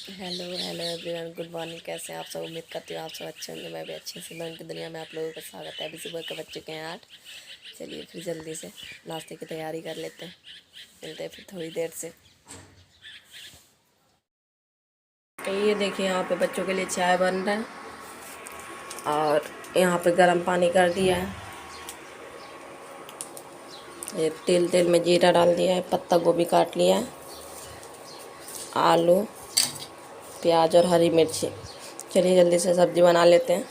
Hello hello everyone, good morning. कैसे हैं आप सब? उम्मीद करती हूँ आप सब अच्छे होंगे। मैं भी अच्छे से उनकी दुनिया में आप लोगों का स्वागत है। अभी सुबह के बज चुके हैं 8। चलिए फिर जल्दी से नाश्ते की तैयारी कर लेते हैं। मिलते हैं फिर थोड़ी देर से। तो ये देखिए, यहाँ पे बच्चों के लिए चाय बन रहा है और यहाँ पे गर्म पानी कर दिया है। ये तेल में जीरा डाल दिया है, पत्ता गोभी काट लिया है, आलू, प्याज और हरी मिर्ची। चलिए जल्दी से सब्ज़ी बना लेते हैं।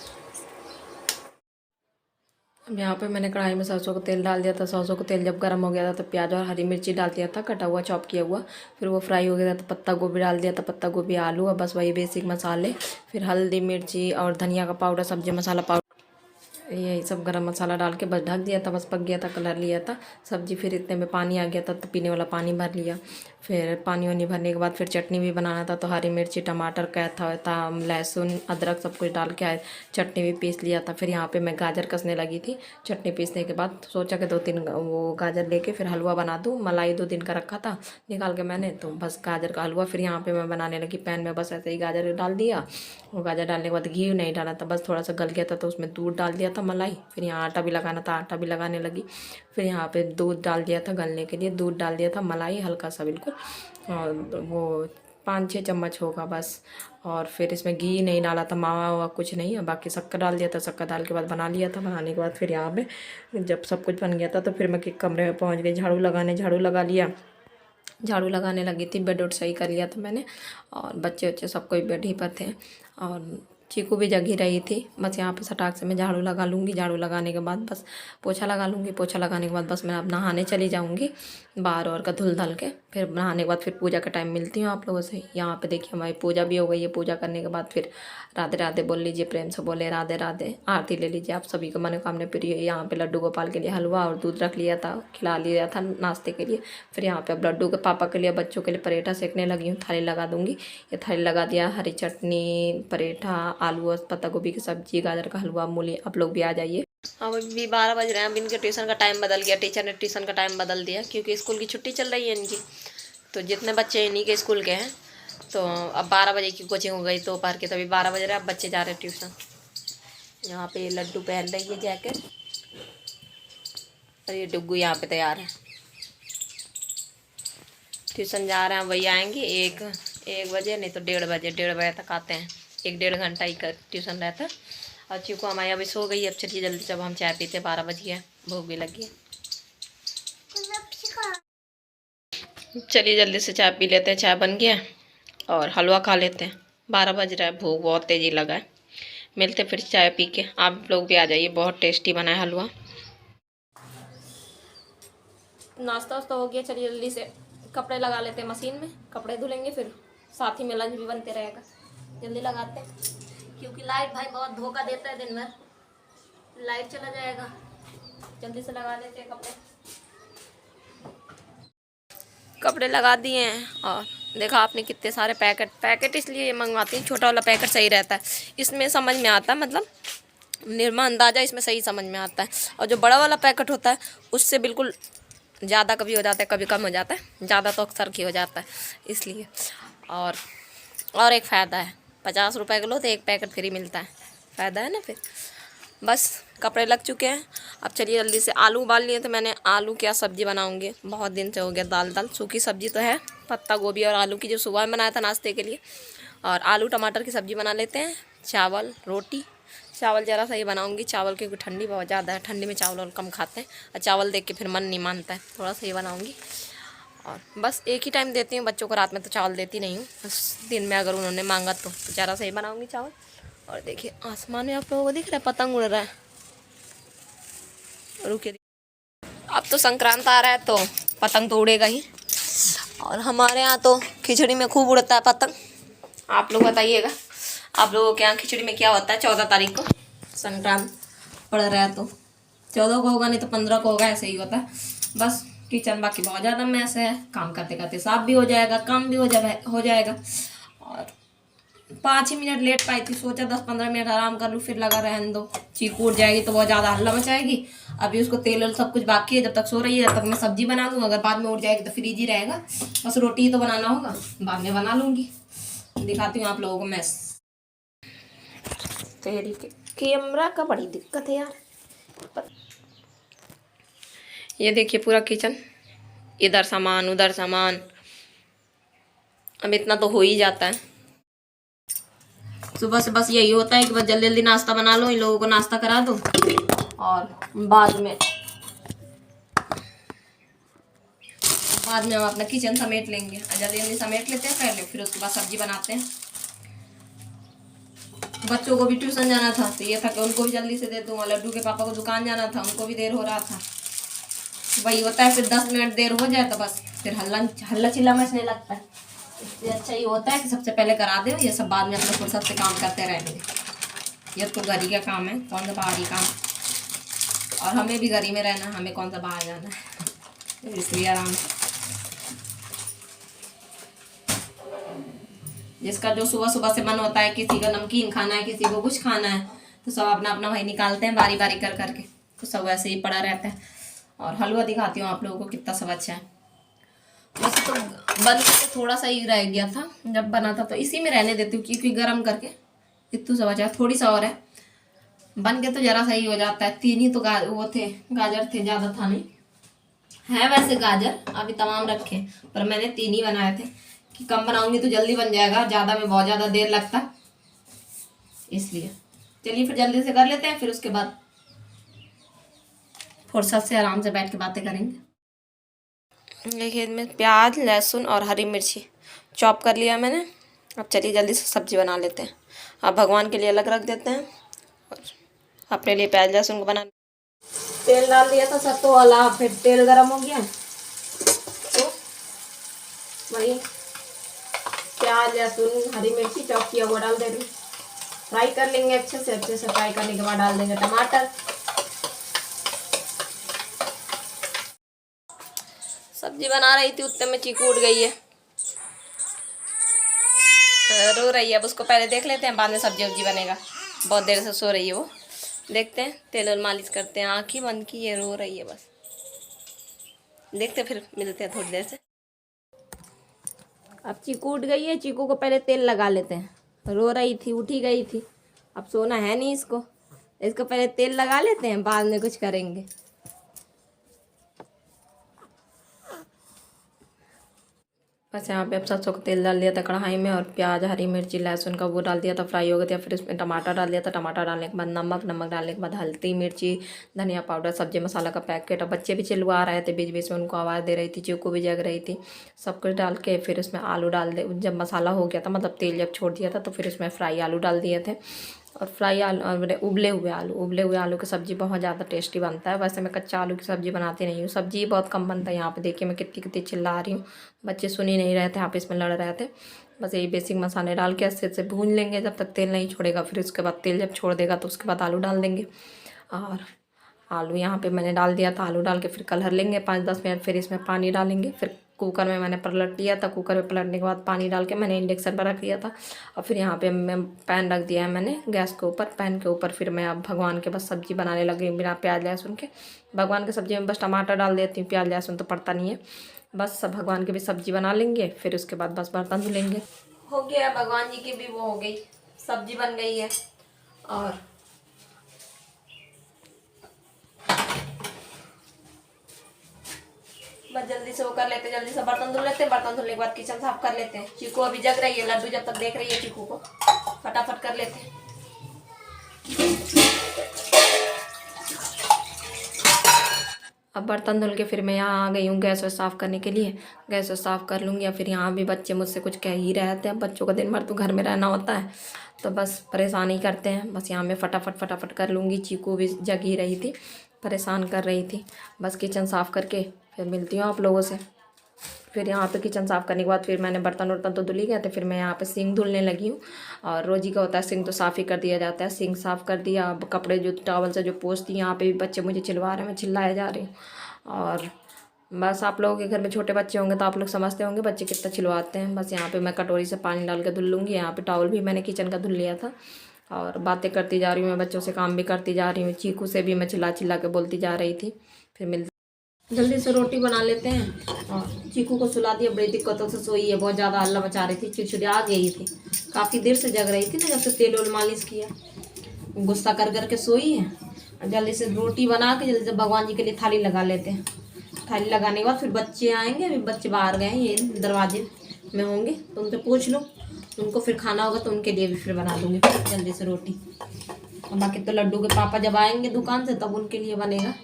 अब यहाँ पे मैंने कढ़ाई में सरसों को तेल डाल दिया था। सरसों को तेल जब गर्म हो गया था तो प्याज और हरी मिर्ची डाल दिया था, कटा हुआ चॉप किया हुआ। फिर वो फ्राई हो गया था तो पत्ता गोभी डाल दिया था, पत्ता गोभी, आलू और बस वही बेसिक मसाले। फिर हल्दी, मिर्ची और धनिया का पाउडर, सब्जी मसाला पाउडर, यही सब गरम मसाला डाल के बस ढक दिया था। बस पक गया था, कलर लिया था सब्जी। फिर इतने में पानी आ गया था तो पीने वाला पानी भर लिया। फिर पानी वानी भरने के बाद फिर चटनी भी बनाना था तो हरी मिर्ची, टमाटर का था लहसुन, अदरक सब कुछ डाल के चटनी भी पीस लिया था। फिर यहाँ पे मैं गाजर कसने लगी थी। चटनी पीसने के बाद सोचा कि 2-3 वो गाजर लेके फिर हलवा बना दूँ। मलाई 2 दिन का रखा था निकाल के मैंने, तो बस गाजर का हलवा फिर यहाँ पे मैं बनाने लगी। पैन में बस ऐसे ही गाजर डाल दिया। वो गाजर डालने के बाद घी नहीं डाला था, बस थोड़ा सा गल गया था तो उसमें दूध डाल दिया था, मलाई। फिर यहाँ आटा भी लगाना था, आटा भी लगाने लगी। फिर यहाँ पे दूध डाल दिया था गलने के लिए, दूध डाल दिया था, मलाई हल्का सा बिल्कुल, और वो 5-6 चम्मच होगा बस। और फिर इसमें घी नहीं डाला था, मावा वावा कुछ नहीं है। बाकी शक्कर डाल दिया था, शक्कर डाल के बाद बना लिया था। बनाने के बाद फिर यहाँ पे जब सब कुछ बन गया था तो फिर मैं कमरे में पहुँच गई झाड़ू लगाने। झाड़ू लगा लिया, झाड़ू लगाने लगी थी। बेड उड सही कर लिया था मैंने और बच्चे बच्चे सब कोई बेड ही पर थे और चीकू भी जगी रही थी। बस यहाँ पे सटाक से मैं झाड़ू लगा लूँगी। झाड़ू लगाने के बाद बस पोछा लगा लूँगी। पोछा लगाने के बाद बस मैं अब नहाने चली जाऊँगी, बाहर और का धुल धल के। फिर नहाने के बाद फिर पूजा के टाइम मिलती हूँ आप लोगों से। यहाँ पे देखिए हमारी पूजा भी हो गई है। पूजा करने के बाद फिर राधे राधे बोल लीजिए, प्रेम से बोले राधे राधे। आरती ले लीजिए आप सभी को मनोकामना पूरी है। यहाँ पे लड्डू गोपाल के लिए हलवा और दूध रख लिया था, खिला लिया था नाश्ते के लिए। फिर यहाँ पे अब लड्डू के पापा के लिए, बच्चों के लिए पराठा सेकने लगी हूँ। थाली लगा दूँगी। ये थाली लगा दिया, हरी चटनी, पराठा, आलू और पत्ता गोभी की सब्जी, गाजर का हलवा, मूली। आप लोग भी आ जाइए। अब अभी 12 बज रहे हैं। अब इनके ट्यूशन का टाइम बदल गया, टीचर ने ट्यूशन का टाइम बदल दिया क्योंकि स्कूल की छुट्टी चल रही है इनकी। तो जितने बच्चे इन्हीं के स्कूल के हैं तो अब 12 बजे की कोचिंग हो गई दोपहर की, तभी 12 बज रहे हैं। अब बच्चे जा रहे हैं ट्यूशन। यहाँ पे ये लड्डू पहन रही है जैकेट और ये डुग्गू यहाँ पे तैयार है। ट्यूशन जा रहे हैं, वही आएंगे 1 बजे, नहीं तो 1:30 बजे। 1:30 बजे तक आते हैं। 1-1.5 घंटा ही का ट्यूशन रहता है। और चीकू हमारी अभी सो गई। अब चलिए जल्दी, जब हम चाय पीते 12 बज गया, भूख भी लगी है। चलिए जल्दी से चाय पी लेते हैं। चाय बन गया और हलवा खा लेते हैं। 12 बज रहा है, भूख बहुत तेज़ी लगा है। मिलते फिर चाय पी के। आप लोग भी आ जाइए, बहुत टेस्टी बना है हलवा। नाश्ता वास्ता हो गया। चलिए जल्दी से कपड़े लगा लेते हैं मशीन में, कपड़े धुलेंगे फिर साथ ही में लंच भी बनते रहेगा। जल्दी लगाते हैं क्योंकि लाइट भाई बहुत धोखा देता है। दिन भर लाइट चला जाएगा। जल्दी से लगा लेते हैं कपड़े। कपड़े लगा दिए हैं और देखा आपने कितने सारे पैकेट इसलिए मंगवाती हूँ। छोटा वाला पैकेट सही रहता है, इसमें समझ में आता है, मतलब निर्मा अंदाज़ा इसमें सही समझ में आता है। और जो बड़ा वाला पैकेट होता है उससे बिल्कुल ज़्यादा कभी हो जाता है, कभी कम हो जाता है। ज़्यादा तो अक्सर की हो जाता है इसलिए। और एक फ़ायदा है, 50 रुपये किलो तो एक पैकेट फ्री मिलता है। फ़ायदा है ना। फिर बस कपड़े लग चुके हैं। अब चलिए जल्दी से आलू उबाल लिए थे मैंने। आलू क्या सब्ज़ी बनाऊंगी, बहुत दिन से हो गया दाल सूखी सब्ज़ी तो है, पत्ता गोभी और आलू की जो सुबह में बनाया था नाश्ते के लिए। और आलू टमाटर की सब्ज़ी बना लेते हैं। चावल रोटी, चावल ज़रा सा ही बनाऊंगी। चावल क्योंकि ठंडी बहुत ज़्यादा है, ठंडी में चावल और कम खाते हैं और चावल देख के फिर मन नहीं मानता है, थोड़ा सा ही बनाऊंगी। और बस एक ही टाइम देती हूँ बच्चों को, रात में तो चावल देती नहीं हूँ। बस दिन में अगर उन्होंने मांगा तो ज़रा सा ही बनाऊँगी चावल। और देखिए आसमान में आप लोगों को दिख रहा है, पतंग उड़ रहा है। रुके, अब तो संक्रांत आ रहा है तो पतंग तो उड़ेगा ही। और हमारे यहाँ तो खिचड़ी में खूब उड़ता है पतंग। आप लोग बताइएगा, आप लोगों के यहाँ खिचड़ी में क्या होता है? 14 तारीख को संक्रांत पड़ रहा है तो 14 को होगा, नहीं तो 15 को होगा, ऐसे ही होता है। बस किचन बाकी बहुत ज़्यादा मैस है, काम करते करते साफ भी हो जाएगा, काम भी हो जाएगा। और 5 ही मिनट लेट पाई थी, सोचा 10-15 मिनट आराम कर लूँ, फिर लगा रहने दो, चीकू उठ जाएगी तो बहुत ज़्यादा हल्ला मचाएगी। अभी उसको तेल और सब कुछ बाकी है, जब तक सो रही है तब तक मैं सब्जी बना दूँ। अगर बाद में उठ जाएगी तो फ्रिज ही रहेगा, बस रोटी ही तो बनाना होगा, बाद में बना लूँगी। दिखाती हूँ आप लोगों को मैस। तेरी कैमरा का बड़ी दिक्कत है यार। ये देखिए पूरा किचन, इधर सामान उधर सामान। अब इतना तो हो ही जाता है। सुबह से बस यही होता है कि बस जल्दी जल्दी नाश्ता बना लो, इन लोगों को नाश्ता करा दो और बाद में हम अपना किचन समेट लेंगे। जल्दी जल्दी समेट लेते हैं पहले, फिर उसके बाद सब्जी बनाते हैं। बच्चों को भी ट्यूशन जाना था तो ये था कि उनको भी जल्दी से दे दूँ। लड्डू के पापा को दुकान जाना था, उनको भी देर हो रहा था। वही होता है, फिर 10 मिनट देर हो जाए तो बस फिर हल्ला चिल्ला मचने लगता है। इसलिए अच्छा ही होता है कि सबसे पहले करा दे, ये सब बाद में अपने फुर्सत से काम करते रहेंगे। ये तो घर ही का काम है, कौन सा बाहरी काम। और हमें भी घर ही में रहना, हमें कौन सा बाहर जाना है। इसलिए आराम से जिसका जो सुबह सुबह से मन होता है, किसी को नमकीन खाना है, किसी को कुछ खाना है, तो सब अपना अपना वही निकालते हैं बारी बारी कर करके। तो सब वैसे ही पड़ा रहता है। और हलवा दिखाती हूँ आप लोगों को कितना सब अच्छा है। वैसे तो बन के थोड़ा सा ही रह गया था जब बना था, तो इसी में रहने देती हूँ क्योंकि गर्म करके इतना सब अच्छा है। थोड़ी सा और है, बन के तो जरा सा ही हो जाता है। 3 ही तो वो थे, गाजर थे, ज़्यादा था नहीं है। वैसे गाजर अभी तमाम रखे, पर मैंने 3 ही बनाए थे कि कम बनाऊंगी तो जल्दी बन जाएगा, ज़्यादा में बहुत ज़्यादा देर लगता, इसलिए चलिए फिर जल्दी से कर लेते हैं। फिर उसके बाद फुर्सत से आराम से बैठ के बातें करेंगे। देखिए में प्याज लहसुन और हरी मिर्ची चॉप कर लिया मैंने। अब चलिए जल्दी से सब्जी बना लेते हैं। अब भगवान के लिए अलग रख देते हैं और अपने लिए प्याज लहसुन को बना। तेल डाल दिया था सत्तू वाला, फिर तेल गरम हो गया तो वही प्याज लहसुन हरी मिर्ची चॉप किया हुआ डाल दे रही। फ्राई कर लेंगे अच्छे से फ्राई करने के बाद डाल देंगे टमाटर। सब्जी बना रही थी उतने में चीकू उठ गई है, रो रही है। अब उसको पहले देख लेते हैं, बाद में सब्जी वब्जी बनेगा। बहुत देर से सो रही है वो। देखते हैं, तेल और मालिश करते हैं। आँख ही बंद की, ये रो रही है बस। देखते फिर मिलते हैं थोड़ी देर से। अब चीकू उठ गई है, चीकू को पहले तेल लगा लेते हैं। रो रही थी, उठी गई थी, अब सोना है नहीं इसको। इसको पहले तेल लगा लेते हैं, बाद में कुछ करेंगे। बस यहाँ पे अब सरसों का तेल डाल दिया था कढ़ाई में और प्याज हरी मिर्ची लहसुन का वो डाल दिया था, फ्राई हो गया था। फिर इसमें टमाटर डाल दिया था। टमाटर डालने के बाद नमक डालने के बाद हल्दी मिर्ची धनिया पाउडर सब्जी मसाला का पैकेट। अब बच्चे भी चिल्ला रहे थे बीच बीच में, उनको आवाज़ दे रही थी, चीकू भी जग रही थी। सब कुछ डाल के फिर उसमें आलू डाल दे। जब मसाला हो गया था, मतलब तेल जब छोड़ दिया था, तो फिर उसमें फ्राई आलू डाल दिए थे। और फ्राई आलू उबले हुए आलू की सब्ज़ी बहुत ज़्यादा टेस्टी बनता है। वैसे मैं कच्चा आलू की सब्ज़ी बनाती नहीं हूँ, सब्ज़ी बहुत कम बनता है। यहाँ पे देखिए मैं कितनी चिल्ला रही हूँ, बच्चे सुन ही नहीं रहे थे, आपस में लड़ रहे थे। बस यही बेसिक मसाले डाल के अच्छे से भून लेंगे जब तक तेल नहीं छोड़ेगा। फिर उसके बाद तेल जब छोड़ देगा तो उसके बाद आलू डाल देंगे। और आलू यहाँ पे मैंने डाल दिया था। आलू डाल के फिर कलर लेंगे 5-10 मिनट, फिर इसमें पानी डालेंगे। फिर कुकर में मैंने पलट लिया था। कुकर में पलटने के बाद पानी डाल के मैंने इंडक्शन पर रख दिया था। और फिर यहाँ पे मैं पैन रख दिया है मैंने गैस के ऊपर। पैन के ऊपर फिर मैं अब भगवान के बस सब्ज़ी बनाने लगी बिना प्याज लहसुन के। भगवान की सब्ज़ी में बस टमाटर डाल देती हूँ, प्याज लहसुन तो पड़ता नहीं है। बस सब भगवान की भी सब्ज़ी बना लेंगे, फिर उसके बाद बस बर्तन धुलेंगे। हो गया, भगवान जी की भी वो हो गई, सब्ज़ी बन गई है। और बस जल्दी से वो कर लेते, जल्दी से बर्तन धुल लेते। बर्तन धुलने के बाद किचन साफ कर लेते हैं। चीकू अभी जग रही है, लड्डू जब तक देख रही है चीकू को, फटाफट कर लेते हैं। अब बर्तन धुल के फिर मैं यहाँ आ गई हूँ गैस और साफ़ करने के लिए। गैस और साफ़ कर लूँगी। या फिर यहाँ भी बच्चे मुझसे कुछ कह ही रहते हैं। बच्चों का दिन भर तो घर में रहना होता है, तो बस परेशान ही करते हैं। बस यहाँ मैं फटाफट कर लूँगी। चीकू भी जग ही रही थी, परेशान कर रही थी। बस किचन साफ़ करके फिर मिलती हूँ आप लोगों से। फिर यहाँ पे किचन साफ़ करने के बाद फिर मैंने बर्तन वर्तन तो धुल ही गए थे। फिर मैं यहाँ पे सिंक धुलने लगी हूँ। और रोज़ी का होता है सिंक तो साफ़ ही कर दिया जाता है। सिंक साफ़ कर दिया। अब कपड़े जो टॉवल से जो पोंछती, यहाँ पे भी बच्चे मुझे चिल्ला रहे हैं, मैं चिल्लाए जा रही हूँ। और बस आप लोगों के घर में छोटे बच्चे होंगे तो आप लोग समझते होंगे बच्चे कितना चिल्लाते हैं। बस यहाँ पे मैं कटोरी से पानी डाल के धुल लूँगी। यहाँ पे टॉवल भी मैंने किचन का धुल लिया था। और बातें करती जा रही हूँ मैं, बच्चों से काम भी करती जा रही हूँ। चीकू से भी मैं चिल्ला के बोलती जा रही थी। फिर मिलती जल्दी से रोटी बना लेते हैं। और चीकू को सुला दिया, बड़ी दिक्कतों से सोई है, बहुत ज़्यादा हल्ला मचा रही थी, चिड़चिड़ी आ गई थी, काफ़ी देर से जग रही थी ना, जब से तेल वोल मालिश किया, गुस्सा कर करके सोई है। और जल्दी से रोटी बना के जल्दी से भगवान जी के लिए थाली लगा लेते हैं। थाली लगाने के बाद फिर बच्चे आएंगे, अभी बच्चे बाहर गए हैं, ये दरवाजे में होंगे, तो उनसे पूछ लो, उनको फिर खाना होगा तो उनके लिए भी फिर बना दूँगी जल्दी से रोटी। और बाकी तो लड्डू के पापा जब आएंगे दुकान से तब उनके लिए बनेगा।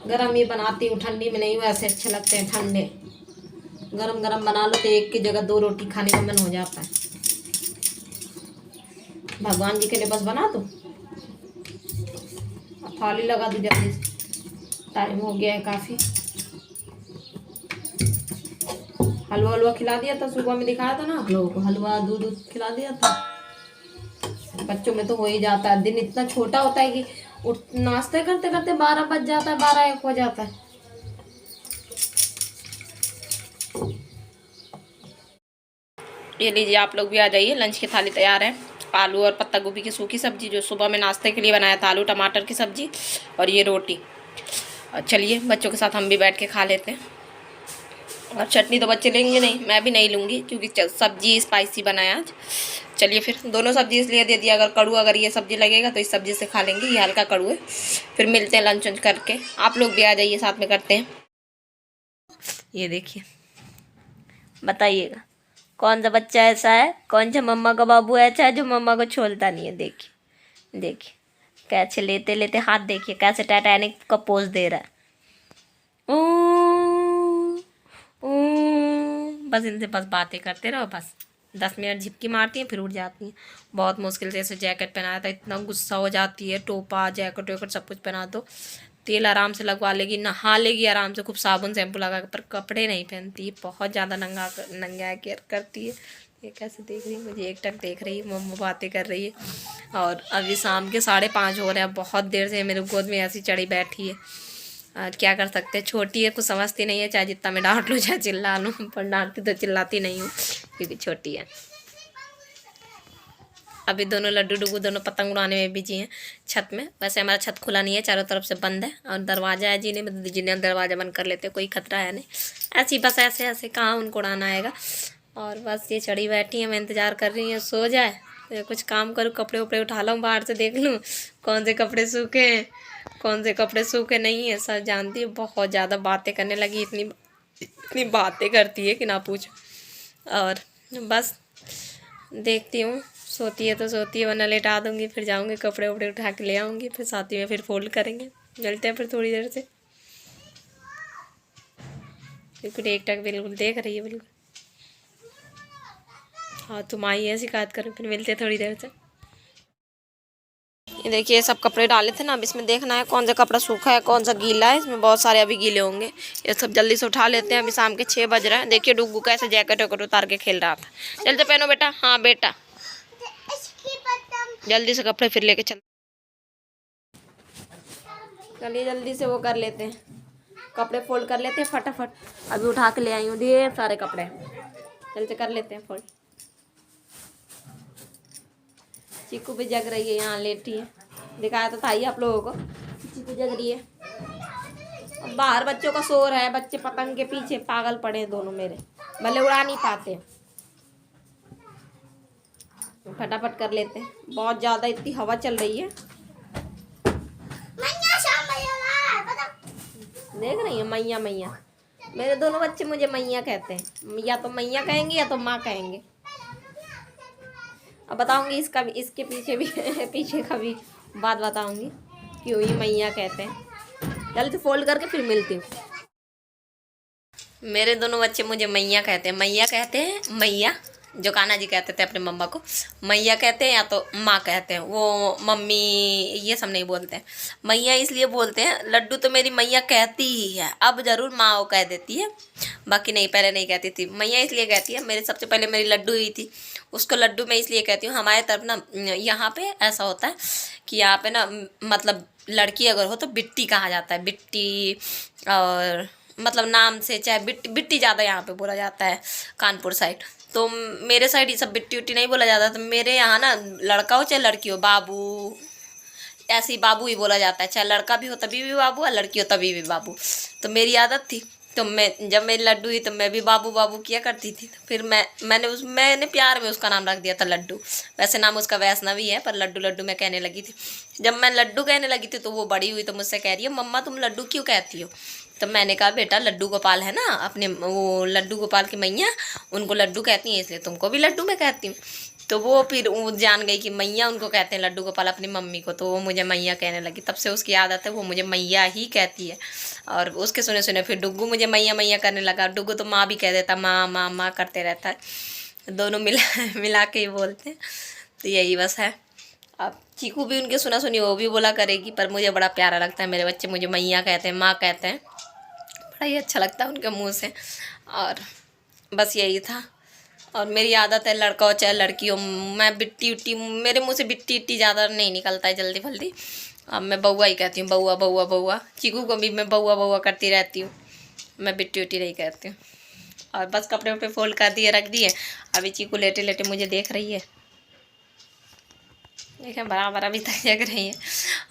गरम ही बनाती हूँ, ठंडी में नहीं, वैसे अच्छे लगते हैं ठंडे। गरम गरम बना लो तो एक की जगह 2 रोटी खाने का मन हो जाता है। भगवान जी के लिए बस बना दो, थाली लगा दो जल्दी से, टाइम हो गया है काफ़ी। हलवा हलवा खिला दिया था, सुबह में दिखाया था ना आप लोगों को, हलवा दूध दूध खिला दिया था। बच्चों में तो हो ही जाता है, दिन इतना छोटा होता है कि उठ नाश्ते करते करते 12 बज जाता है, 12-1 हो जाता है। ये लीजिए, आप लोग भी आ जाइए, लंच की थाली तैयार है। आलू और पत्ता गोभी की सूखी सब्जी जो सुबह में नाश्ते के लिए बनाया था, आलू टमाटर की सब्जी, और ये रोटी। और चलिए बच्चों के साथ हम भी बैठ के खा लेते हैं। और चटनी तो बच्चे लेंगे नहीं, मैं भी नहीं लूँगी क्योंकि सब्जी स्पाइसी बनाया आज। चलिए फिर दोनों सब्जी इसलिए दे दिया, अगर कड़ू अगर ये सब्जी लगेगा तो इस सब्जी से खा लेंगे, ये हल्का कड़ू है। फिर मिलते हैं लंच वंच करके, आप लोग भी आ जाइए, साथ में करते हैं। ये देखिए, बताइएगा कौन सा बच्चा ऐसा है, कौन सा मम्मा का बाबू ऐसा है जो मम्मा को छोड़ता नहीं है। देखिए देखिए कैसे लेते लेते हाथ, देखिए कैसे टाइटैनिक का पोज दे रहा है। बस इनसे बस बातें करते रहो, बस 10 मिनट झिपकी मारती हैं फिर उठ जाती हैं। बहुत मुश्किल से ऐसे जैकेट पहनाया था, इतना गुस्सा हो जाती है, टोपा जैकेट वैकेट सब कुछ पहना दो, तेल आराम से लगवा लेगी, नहा लेगी आराम से, खूब साबुन शैम्पू लगा कर, पर कपड़े नहीं पहनती, बहुत ज़्यादा नंगा केयर करती है। ये कैसे देख रही है मुझे, एक टक देख रही है, मम्मा बातें कर रही है। और अभी शाम के 5:30 हो रहे हैं, बहुत देर से मेरे गोद में ऐसी चढ़ी बैठी है। और क्या कर सकते हैं, छोटी है, कुछ समझती नहीं है, चाहे जितना मैं डांट लूँ चाहे चिल्ला लूँ, पर डांटती तो चिल्लाती नहीं हूँ क्योंकि छोटी है। अभी दोनों लड्डू डुगू दोनों पतंग उड़ाने में बिजी हैं छत में। वैसे हमारा छत खुला नहीं है, चारों तरफ से बंद है, और दरवाज़ा है जीने में, जीने दरवाज़ा बंद कर लेते, कोई खतरा है नहीं। ऐसे ही बस ऐसे ऐसे कहाँ उनको उड़ाना आएगा। और बस ये चढ़ी बैठी है, मैं इंतज़ार कर रही हूँ सो जाए तो कुछ काम करूँ, कपड़े उपड़े उठा लाऊँ बाहर से, देख लूँ कौन से कपड़े सूखे हैं कौन से कपड़े सूखे नहीं है। सब जानती है, बहुत ज़्यादा बातें करने लगी, इतनी बातें करती है कि ना पूछो। और बस देखती हूँ, सोती है तो सोती है, वरना लेटा दूँगी, फिर जाऊँगी कपड़े उपड़े उठा के ले आऊँगी, फिर साथ ही में फिर फोल्ड करेंगे। मिलते हैं फिर थोड़ी देर से। बिल्कुल एक टक बिल्कुल देख रही है, बिल्कुल हाँ तुम आई है शिकायत करो, फिर मिलते हैं थोड़ी देर से। ये देखिए सब कपड़े डाले थे ना, अब इसमें देखना है कौन सा कपड़ा सूखा है कौन सा गीला है, इसमें बहुत सारे अभी गीले होंगे, ये सब जल्दी से उठा लेते हैं। अभी शाम के 6 बज रहे हैं। देखिए डुग्गू कैसे जैकेट वैकेट उतार के खेल रहा था। जल्दी पहनो बेटा, हाँ बेटा जल्दी से कपड़े फिर लेके चलिए जल्दी से वो कर लेते हैं, कपड़े फोल्ड कर लेते हैं फटाफट। अभी उठा के ले आई हूँ ढेर सारे कपड़े, जल्दी से कर लेते हैं फोल्ड। चीकू भी जग रही है, यहाँ लेटी है, दिखाया तो था ही आप लोगों को, चीकू जग रही है। अब बाहर बच्चों का शोर है, बच्चे पतंग के पीछे पागल पड़े हैं दोनों मेरे, भले उड़ा नहीं पाते। फटाफट कर लेते हैं, बहुत ज़्यादा इतनी हवा चल रही है। देख रही है मैया मैया, मेरे दोनों बच्चे मुझे मैया कहते हैं, या तो मैया कहेंगे या तो माँ कहेंगे। अब बताऊंगी इसका भी, इसके पीछे भी पीछे का भी बात बताऊंगी क्यों ये मैया कहते हैं। जल्दी फोल्ड करके फिर मिलती हूँ। मेरे दोनों बच्चे मुझे मैया कहते हैं, मैया कहते हैं, मैया जो कान्हा जी कहते थे अपने मम्मा को, मैया कहते हैं या तो माँ कहते हैं, वो मम्मी ये सब नहीं बोलते हैं, मैया इसलिए बोलते हैं। लड्डू तो मेरी मैया कहती ही है, अब ज़रूर माँ वो कह देती है, बाकी नहीं, पहले नहीं कहती थी। मैया इसलिए कहती है, मेरे सबसे पहले मेरी लड्डू हुई थी, उसको लड्डू मैं इसलिए कहती हूँ। हमारे तरफ ना यहाँ पे ऐसा होता है कि यहाँ पे ना मतलब लड़की अगर हो तो बिट्टी कहा जाता है, बिट्टी, और मतलब नाम से, चाहे बिट्टी बिट्टी ज़्यादा यहाँ पे बोला जाता है कानपुर साइड। तो मेरे साइड ये सब बिट्टी उट्टी नहीं बोला जाता। तो मेरे यहाँ ना लड़का हो चाहे लड़की हो, बाबू ऐसे ही बाबू ही बोला जाता है, चाहे लड़का भी हो तभी भी बाबू और लड़की हो तभी भी बाबू। तो मेरी आदत थी, तो मैं जब मेरी लड्डू हुई तो मैं भी बाबू बाबू किया करती थी। तो फिर मैंने प्यार में उसका नाम रख दिया था लड्डू। वैसे नाम उसका वैष्णवी है, पर लड्डू लड्डू मैं कहने लगी थी। जब मैं लड्डू कहने लगी थी तो वो बड़ी हुई तो मुझसे कह रही है, मम्मा तुम लड्डू क्यों कहती हो? तो मैंने कहा बेटा लड्डू गोपाल है ना, अपने वो लड्डू गोपाल की मैया, उनको लड्डू कहती हैं, इसलिए तुमको भी लड्डू मैं कहती हूँ। तो वो फिर वो जान गई कि मैया उनको कहते हैं लड्डू गोपाल अपनी मम्मी को, तो वो मुझे मैया कहने लगी। तब से उसकी आदत है, वो मुझे मैया ही कहती है। और उसके सुने सुने फिर डुग्गू मुझे मैया मैया करने लगा। डुग्गू तो माँ भी कह देता, माँ माँ माँ करते रहता है, दोनों मिला के ही बोलते हैं। तो यही बस है। अब चीकू भी उनके सुना सुनी वो भी बोला करेगी, पर मुझे बड़ा प्यारा लगता है, मेरे बच्चे मुझे मैया कहते हैं, माँ कहते हैं, बड़ा ही अच्छा लगता है उनके मुँह से। और बस यही था। और मेरी आदत है, लड़का हो चाहे लड़की हो, मैं बिट्टी उट्टी, मेरे मुंह से बिट्टी इट्टी ज़्यादा नहीं निकलता है जल्दी जल्दी। अब मैं बउआ ही कहती हूँ, बउआ बउआ बउआ। चीकू को भी मैं बउआ बउआ करती रहती हूँ, मैं बिट्टी उट्टी नहीं कहती हूँ। और बस कपड़े वपड़े फोल्ड कर दिए, रख दिए। अभी चीकू लेटे लेटे मुझे देख रही है, देखें बराबर अभी तक जग रही है।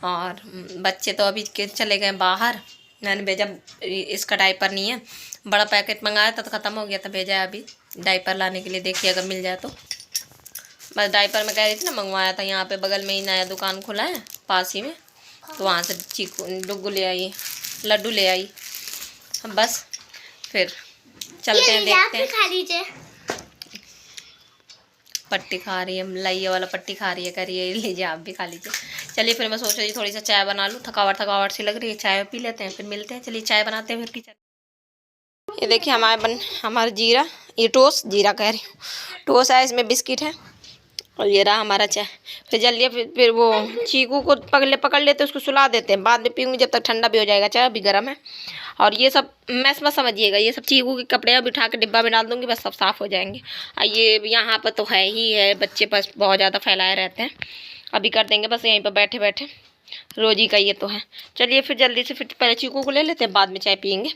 और बच्चे तो अभी के चले गए बाहर, मैंने भेजा, इसका डायपर नहीं है, बड़ा पैकेट मंगाया था तो ख़त्म हो गया था, भेजा है अभी डायपर लाने के लिए, देखिए अगर मिल जाए तो। बस डायपर मैं कह रही थी ना, मंगवाया था, यहाँ पे बगल में ही नया दुकान खुला है पास ही में, तो वहाँ से चीकू डुग्गू ले आई, लड्डू ले आई। बस फिर चलते हैं, देखते हैं। खा लीजिए। पट्टी खा रही है, लाइए वाला पट्टी खा रही है, करिए लीजिए आप भी खा लीजिए। चलिए फिर मैं सोच रही थी थोड़ी सा चाय बना लूँ, थकावट सी लग रही है, चाय पी लेते हैं फिर मिलते हैं। चलिए चाय बनाते हैं फिर किचन। ये देखिए हमारा जीरा, ये टोस्ट, जीरा कह रही हूँ, टोस्ट है, इसमें बिस्किट है, और ये रहा हमारा चाय। फिर जल्दी फिर वो चीकू को पकड़ लेते, उसको सुला देते हैं, बाद में पीऊँगी, जब तक ठंडा भी हो जाएगा, चाय अभी गर्म है। और ये सब मैस बस समझिएगा, ये सब चीकू के कपड़े अब उठा के डिब्बा में डाल दूँगी, बस सब साफ़ हो जाएंगे। ये यहाँ पर तो है ही है, बच्चे बस बहुत ज़्यादा फैलाए रहते हैं, अभी कर देंगे बस यहीं पर बैठे बैठे, रोज़ ही का ये तो है। चलिए फिर जल्दी से फिर पहले चीकू को ले लेते हैं, बाद में चाय पियेंगे।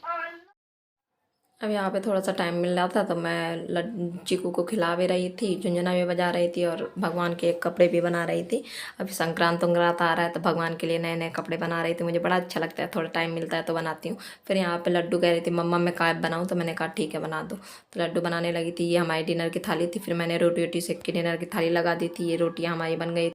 अब यहाँ पे थोड़ा सा टाइम मिल रहा था तो मैं चीकू को खिला भी रही थी, झुंझुना भी बजा रही थी, और भगवान के कपड़े भी बना रही थी। अभी संक्रांत उंक्रांत आ रहा है तो भगवान के लिए नए नए कपड़े बना रही थी, मुझे बड़ा अच्छा लगता है, थोड़ा टाइम मिलता है तो बनाती हूँ। फिर यहाँ पे लड्डू कह रही थी मम्मा मैं काय बनाऊँ, तो मैंने कहा ठीक है बना दो, तो लड्डू बनाने लगी थी। ये हमारी डिनर की थाली थी, फिर मैंने रोटी वोटी सेक के डिनर की थाली लगा दी थी, ये रोटियाँ हमारी बन गई।